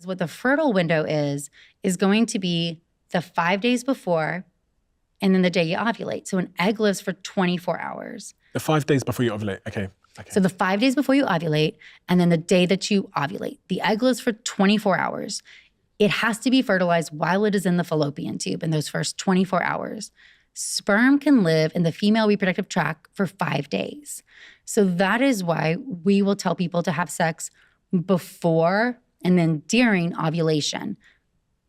what the fertile window is going to be the 5 days before and then the day you ovulate. So an egg lives for 24 hours. The 5 days before you ovulate. Okay. So the 5 days before you ovulate and then the day that you ovulate. The egg lives for 24 hours. It has to be fertilized while it is in the fallopian tube in those first 24 hours. Sperm can live in the female reproductive tract for 5 days. So that is why we will tell people to have sex before and then during ovulation.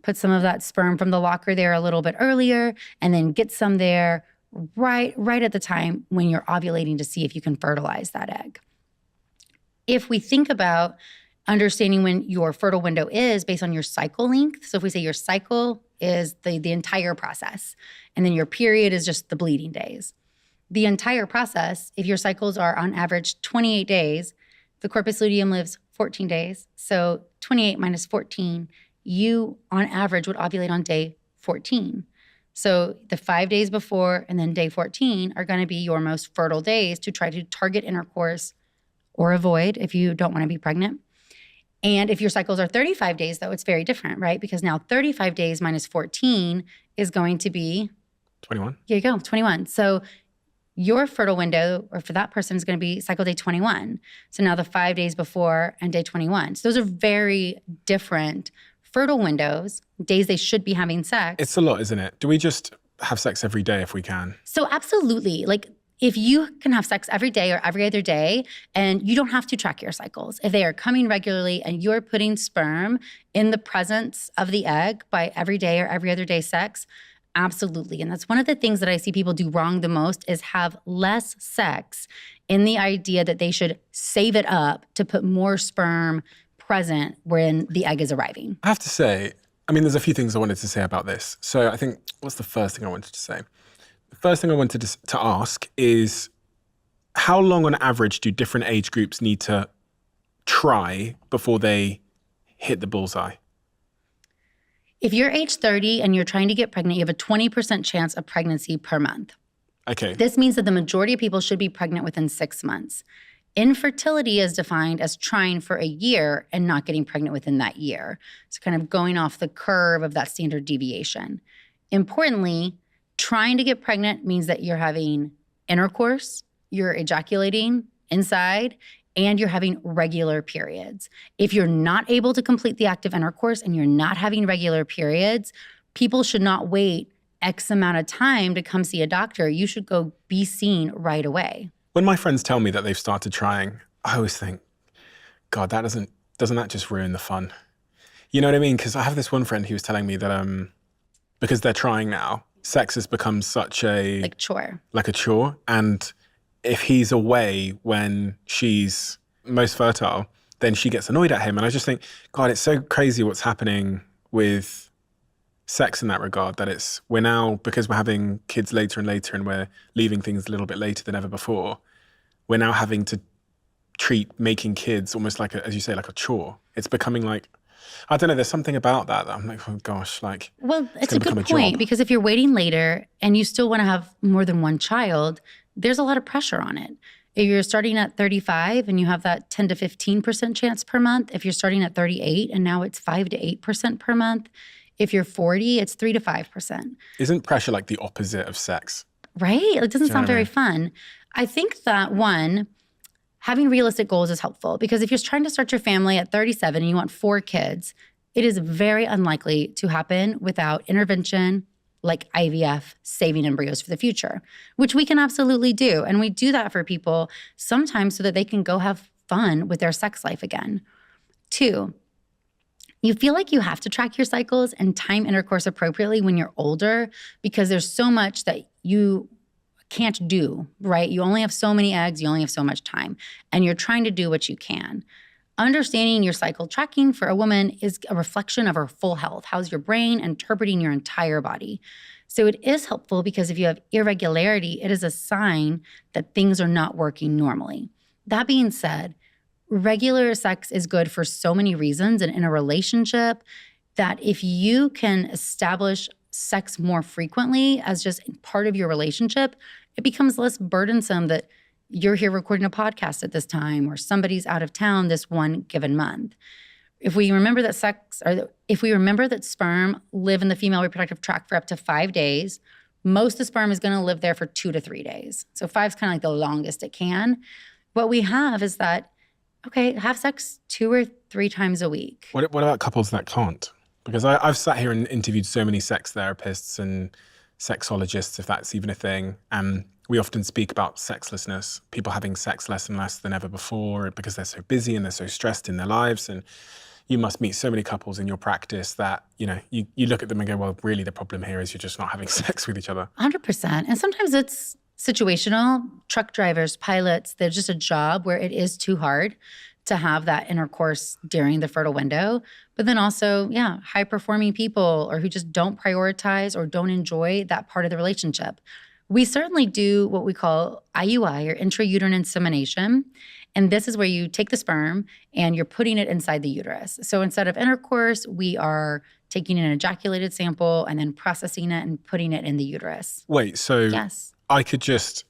Put some of that sperm from the locker there a little bit earlier and then get some there right at the time when you're ovulating to see if you can fertilize that egg. If we think about understanding when your fertile window is based on your cycle length. So if we say your cycle is the entire process, and then your period is just the bleeding days. The entire process, if your cycles are on average 28 days, the corpus luteum lives 14 days. So 28 minus 14, you on average would ovulate on day 14. So the 5 days before and then day 14 are going to be your most fertile days to try to target intercourse or avoid if you don't want to be pregnant. And if your cycles are 35 days, though, it's very different, right? Because now 35 days minus 14 is going to be 21. Here you go, 21. So your fertile window, or for that person, is going to be cycle day 21. So now the 5 days before and day 21. So those are very different fertile windows, days they should be having sex. It's a lot, isn't it? Do we just have sex every day if we can? So absolutely. Like, if you can have sex every day or every other day, and you don't have to track your cycles, if they are coming regularly and you're putting sperm in the presence of the egg by every day or every other day sex, absolutely. And that's one of the things that I see people do wrong the most is have less sex in the idea that they should save it up to put more sperm present when the egg is arriving. I have to say, I mean, there's a few things I wanted to say about this. So I think, what's the first thing I wanted to say? The first thing I wanted to ask is, how long on average do different age groups need to try before they hit the bullseye? If you're age 30 and you're trying to get pregnant, you have a 20% chance of pregnancy per month. Okay. This means that the majority of people should be pregnant within 6 months. Infertility is defined as trying for a year and not getting pregnant within that year. So kind of going off the curve of that standard deviation. Importantly, trying to get pregnant means that you're having intercourse, you're ejaculating inside, and you're having regular periods. If you're not able to complete the act of intercourse and you're not having regular periods, people should not wait X amount of time to come see a doctor. You should go be seen right away. When my friends tell me that they've started trying, I always think, God, doesn't that just ruin the fun? You know what I mean? Because I have this one friend who was telling me that because they're trying now, sex has become such a... Like a chore. And if he's away when she's most fertile, then she gets annoyed at him. And I just think, God, it's so crazy what's happening with sex in that regard, that we're now, because we're having kids later and later and we're leaving things a little bit later than ever before, we're now having to treat making kids almost like, as you say, like a chore. It's becoming like, I don't know, there's something about that I'm like, oh gosh, like. Well, it's a good point, because if you're waiting later and you still want to have more than one child, there's a lot of pressure on it. If you're starting at 35 and you have that 10 to 15% chance per month, if you're starting at 38 and now it's 5 to 8% per month, if you're 40, it's 3 to 5%. Isn't pressure like the opposite of sex? Right? It doesn't sound very fun. I think that, one, having realistic goals is helpful, because if you're trying to start your family at 37 and you want 4 kids, it is very unlikely to happen without intervention like IVF, saving embryos for the future, which we can absolutely do. And we do that for people sometimes so that they can go have fun with their sex life again. 2, you feel like you have to track your cycles and time intercourse appropriately when you're older, because there's so much that you can't do, right? You only have so many eggs, you only have so much time, and you're trying to do what you can. Understanding your cycle tracking for a woman is a reflection of her full health. How's your brain interpreting your entire body? So it is helpful, because if you have irregularity, it is a sign that things are not working normally. That being said, regular sex is good for so many reasons, and in a relationship, that if you can establish sex more frequently as just part of your relationship, it becomes less burdensome that you're here recording a podcast at this time or somebody's out of town this one given month. if we remember that sperm live in the female reproductive tract for up to 5 days, most of the sperm is going to live there for 2 to 3 days. So 5 is kind of like the longest it can. What we have is that, okay, have sex 2 or 3 times a week. What about couples that can't? Because I've sat here and interviewed so many sex therapists and sexologists, if that's even a thing. And we often speak about sexlessness, people having sex less and less than ever before because they're so busy and they're so stressed in their lives. And you must meet so many couples in your practice that, you look at them and go, well, really the problem here is you're just not having sex with each other. 100%. And sometimes it's situational. Truck drivers, pilots, there's just a job where it is too hard to have that intercourse during the fertile window. But then also, high performing people or who just don't prioritize or don't enjoy that part of the relationship. We certainly do what we call IUI or intrauterine insemination. And this is where you take the sperm and you're putting it inside the uterus. So instead of intercourse, we are taking an ejaculated sample and then processing it and putting it in the uterus. Wait, so yes. I could just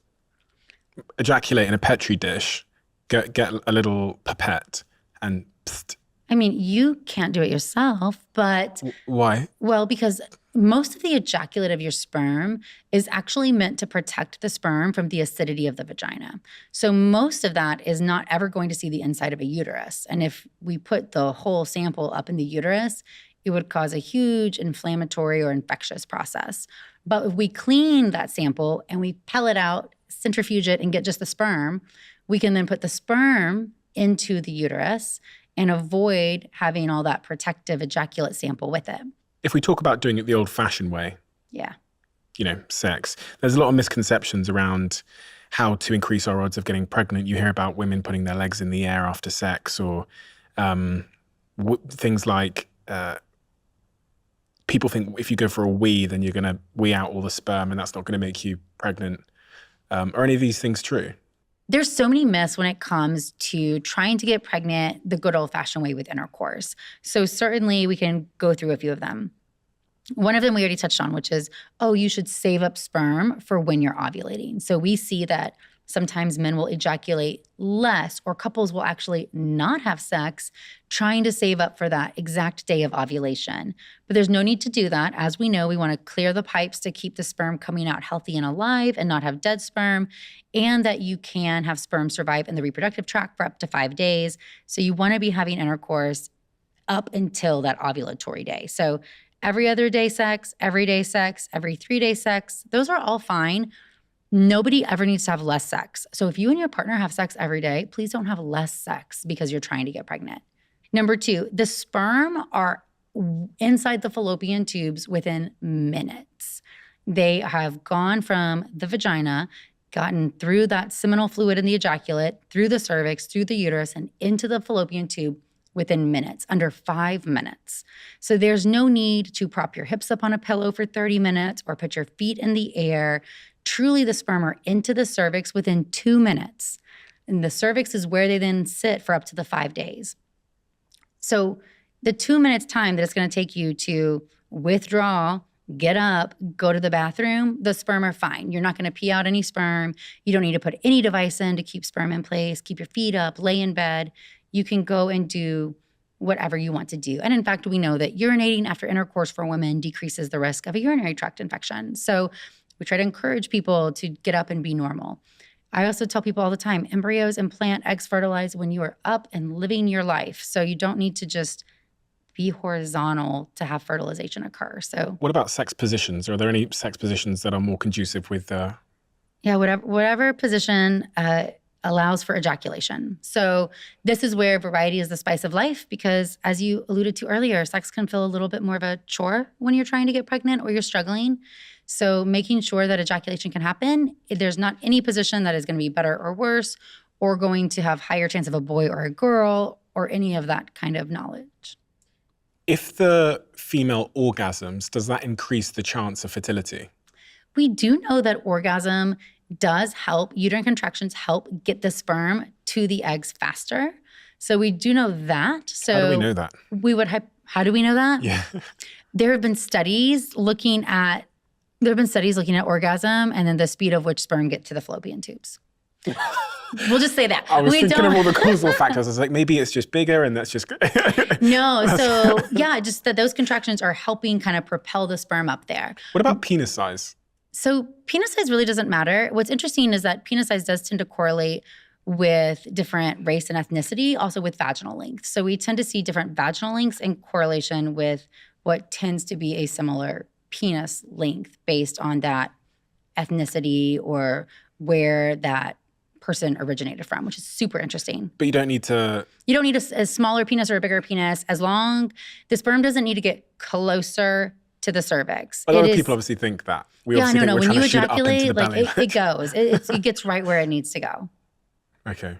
ejaculate in a Petri dish, get a little pipette and psst. I mean, you can't do it yourself, but... Why? Well, because most of the ejaculate of your sperm is actually meant to protect the sperm from the acidity of the vagina. So most of that is not ever going to see the inside of a uterus. And if we put the whole sample up in the uterus, it would cause a huge inflammatory or infectious process. But if we clean that sample and we pellet out, centrifuge it, and get just the sperm, we can then put the sperm into the uterus and avoid having all that protective ejaculate sample with it. If we talk about doing it the old-fashioned way, sex, there's a lot of misconceptions around how to increase our odds of getting pregnant. You hear about women putting their legs in the air after sex, or things like people think if you go for a wee, then you're going to wee out all the sperm and that's not going to make you pregnant. Are any of these things true? There's so many myths when it comes to trying to get pregnant the good old-fashioned way with intercourse. So certainly we can go through a few of them. One of them we already touched on, which is, you should save up sperm for when you're ovulating. So we see that sometimes men will ejaculate less, or couples will actually not have sex trying to save up for that exact day of ovulation. But there's no need to do that. As we know, we want to clear the pipes to keep the sperm coming out healthy and alive and not have dead sperm, and that you can have sperm survive in the reproductive tract for up to 5 days. So you want to be having intercourse up until that ovulatory day. So every other day sex, every day sex, every 3-day sex, those are all fine. Nobody ever needs to have less sex. So if you and your partner have sex every day, please don't have less sex because you're trying to get pregnant. Number 2, the sperm are inside the fallopian tubes within minutes. They have gone from the vagina, gotten through that seminal fluid in the ejaculate, through the cervix, through the uterus, and into the fallopian tube within minutes, under 5 minutes. So there's no need to prop your hips up on a pillow for 30 minutes or put your feet in the air. Truly, the sperm are into the cervix within 2 minutes. And the cervix is where they then sit for up to the 5 days. So the 2 minutes time that it's going to take you to withdraw, get up, go to the bathroom, the sperm are fine. You're not going to pee out any sperm. You don't need to put any device in to keep sperm in place. Keep your feet up, lay in bed. You can go and do whatever you want to do. And in fact, we know that urinating after intercourse for women decreases the risk of a urinary tract infection. So we try to encourage people to get up and be normal. I also tell people all the time, embryos implant, eggs fertilize when you are up and living your life. So you don't need to just be horizontal to have fertilization occur. So what about sex positions? Are there any sex positions that are more conducive with whatever position allows for ejaculation. So this is where variety is the spice of life, because as you alluded to earlier, sex can feel a little bit more of a chore when you're trying to get pregnant or you're struggling. So making sure that ejaculation can happen, there's not any position that is going to be better or worse or going to have higher chance of a boy or a girl or any of that kind of knowledge. If the female orgasms, does that increase the chance of fertility? We do know that orgasm does help, uterine contractions help get the sperm to the eggs faster. So we do know that. So how do we know that? How do we know that? Yeah. There have been studies looking at orgasm and then the speed of which sperm get to the fallopian tubes. We'll just say that. I was we thinking don't of all the causal factors. I was like, maybe it's just bigger and that's just... No. So yeah, just that those contractions are helping kind of propel the sperm up there. What about penis size? So penis size really doesn't matter. What's interesting is that penis size does tend to correlate with different race and ethnicity, also with vaginal length. So we tend to see different vaginal lengths in correlation with what tends to be a similar penis length based on that ethnicity or where that person originated from, which is super interesting. But you don't need to... You don't need a smaller penis or a bigger penis as long the sperm doesn't need to get closer to the cervix. A lot of people obviously think that. We yeah, obviously think we're when trying you to shoot it up into ejaculate, the like belly. it goes. It gets right where it needs to go. Okay.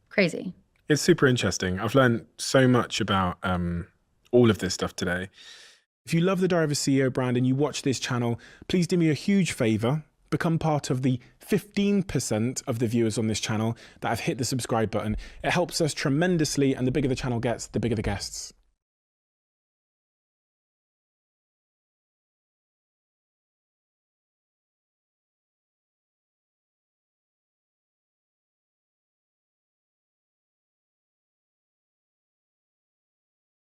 Crazy. It's super interesting. I've learned so much about all of this stuff today. If you love the Diary of a CEO brand and you watch this channel, please do me a huge favor. Become part of the 15% of the viewers on this channel that have hit the subscribe button. It helps us tremendously, and the bigger the channel gets, the bigger the guests.